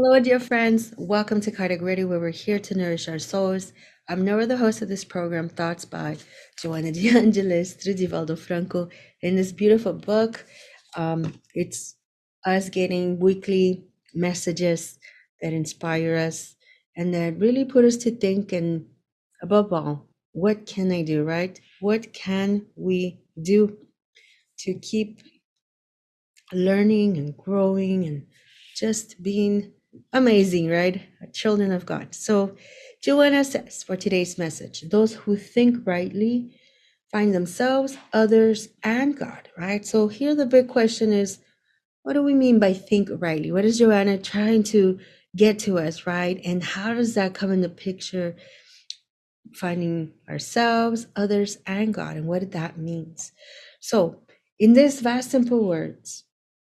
Hello, dear friends. Welcome to Kardec Radio, where we're here to nourish our souls. I'm Norah, the host of this program, Thoughts by Joanna Angelis through Divaldo Franco. In this beautiful book, it's us getting weekly messages that inspire us and that really put us to think. And above all, what can I do, right? What can we do to keep learning and growing and just being amazing, right? Children of God. So, Joanna says for today's message, those who think rightly find themselves, others, and God, right? So, here the big question is, what do we mean by think rightly? What is Joanna trying to get to us, right? And how does that come in the picture? Finding ourselves, others, and God, and what that means. So, in these vast, simple words,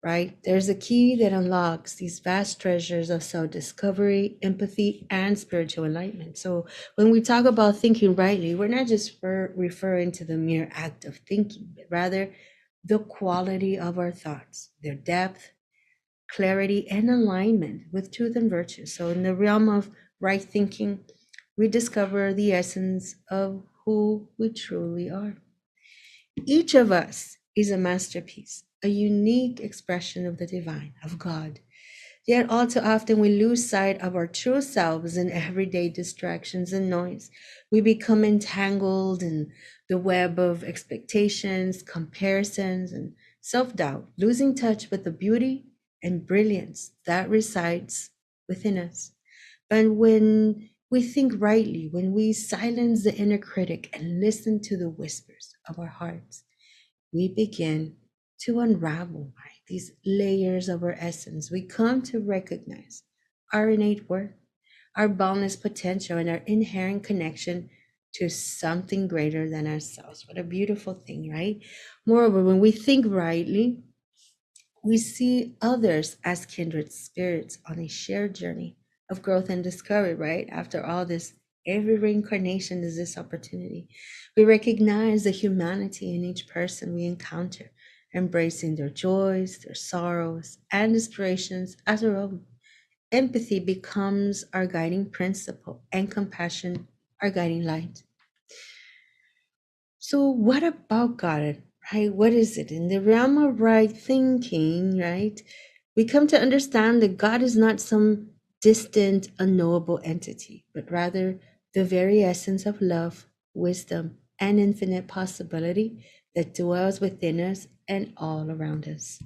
right, there's a key that unlocks these vast treasures of self discovery, empathy, and spiritual enlightenment. So, when we talk about thinking rightly, we're not just referring to the mere act of thinking, but rather the quality of our thoughts, their depth, clarity, and alignment with truth and virtue. So, in the realm of right thinking, we discover the essence of who we truly are. Each of us is a masterpiece, a unique expression of the divine, of God. Yet all too often we lose sight of our true selves in everyday distractions and noise. We become entangled in the web of expectations, comparisons, and self doubt, losing touch with the beauty and brilliance that resides within us. And when we think rightly, when we silence the inner critic and listen to the whispers of our hearts, we begin to unravel, right, these layers of our essence. We come to recognize our innate worth, our boundless potential, and our inherent connection to something greater than ourselves. What a beautiful thing, right? Moreover, when we think rightly, we see others as kindred spirits on a shared journey of growth and discovery, right? After all this, every reincarnation is this opportunity. We recognize the humanity in each person we encounter, embracing their joys, their sorrows, and aspirations as our own. Empathy becomes our guiding principle, and compassion our guiding light. So, what about God, right? What is it? In the realm of right thinking, right, we come to understand that God is not some distant, unknowable entity, but rather the very essence of love, wisdom, and infinite possibility that dwells within us and all around us.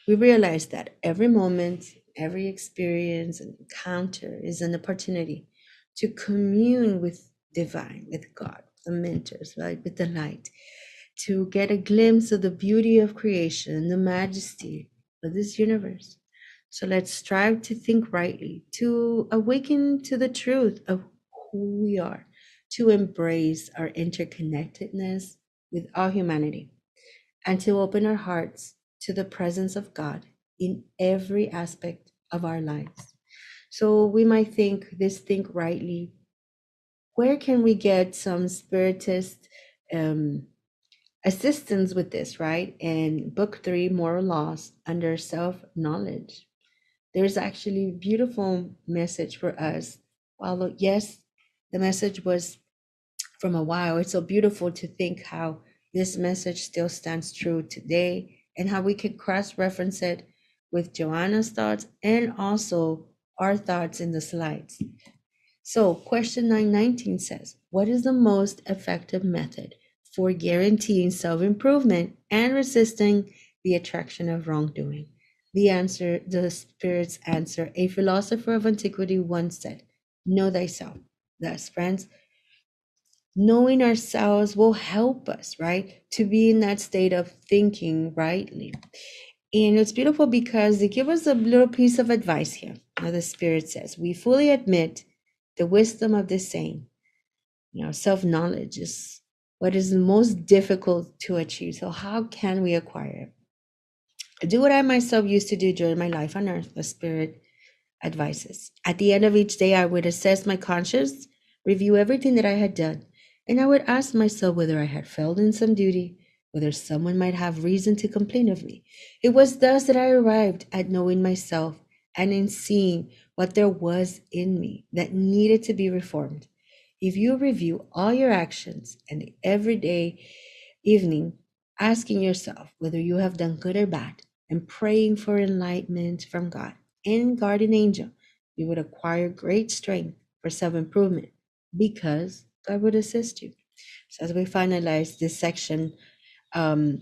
We realize that every moment, every experience and encounter is an opportunity to commune with divine, with God, the mentors, right, with the light, to get a glimpse of the beauty of creation and the majesty of this universe. So let's strive to think rightly, to awaken to the truth of who we are, to embrace our interconnectedness with all humanity, and to open our hearts to the presence of God in every aspect of our lives. So we might think this think rightly. Where can we get some spiritist assistance with this, right? In book 3, Moral Laws, under self-knowledge, there's actually a beautiful message for us. While yes, the message was from a while, it's so beautiful to think how this message still stands true today and how we can cross-reference it with Joanna's thoughts and also our thoughts in the slides. So question 919 says, what is the most effective method for guaranteeing self-improvement and resisting the attraction of wrongdoing? The answer, the Spirit's answer, a philosopher of antiquity once said, know thyself. Thus, friends, knowing ourselves will help us, right, to be in that state of thinking rightly. And it's beautiful because they give us a little piece of advice here. Now the Spirit says, we fully admit the wisdom of this saying. Self-knowledge is what is most difficult to achieve. So how can we acquire it? I do what I myself used to do during my life on earth, the Spirit advises. At the end of each day, I would assess my conscience, review everything that I had done, and I would ask myself whether I had failed in some duty, whether someone might have reason to complain of me. It was thus that I arrived at knowing myself and in seeing what there was in me that needed to be reformed. If you review all your actions and every day, evening, asking yourself whether you have done good or bad and praying for enlightenment from God and guardian angel, you would acquire great strength for self improvement because God would assist you. So, as we finalize this section um,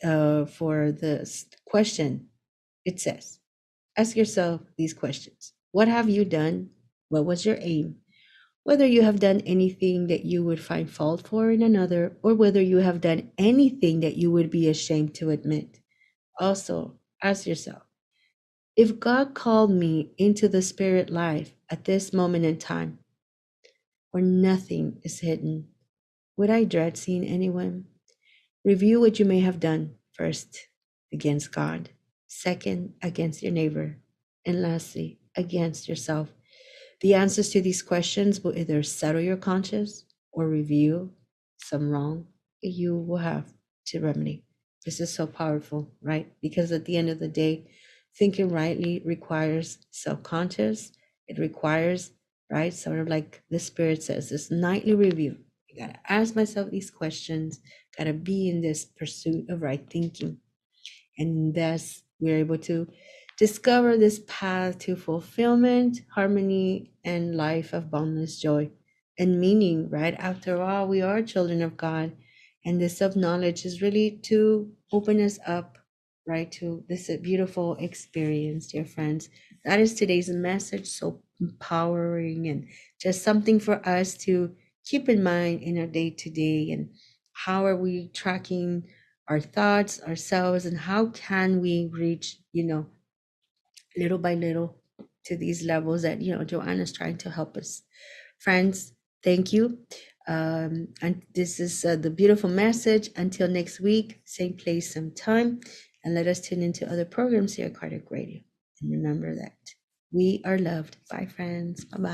for this question, it says, ask yourself these questions. What have you done? What was your aim? Whether you have done anything that you would find fault for in another, or whether you have done anything that you would be ashamed to admit. Also, ask yourself, if God called me into the spirit life at this moment in time, where nothing is hidden, would I dread seeing anyone? Review what you may have done first against God, second against your neighbor, and lastly against yourself. The answers to these questions will either settle your conscience or reveal some wrong that you will have to remedy. This is so powerful, right? Because at the end of the day, thinking rightly requires self-conscious. It requires, right? Sort of like the spirit says, this nightly review. I gotta ask myself these questions, gotta be in this pursuit of right thinking. And thus we're able to discover this path to fulfillment, harmony, and life of boundless joy and meaning, right? After all, we are children of God. And this self knowledge is really to open us up, right, to this beautiful experience, dear friends. That is today's message, so empowering and just something for us to keep in mind in our day to day. And how are we tracking our thoughts, ourselves, and how can we reach, little by little to these levels that, Joanna's trying to help us. Friends, thank you. And this is the beautiful message. Until next week, same place, same time. And let us tune into other programs here at Kardec Radio. And remember that we are loved. Bye, friends. Bye bye.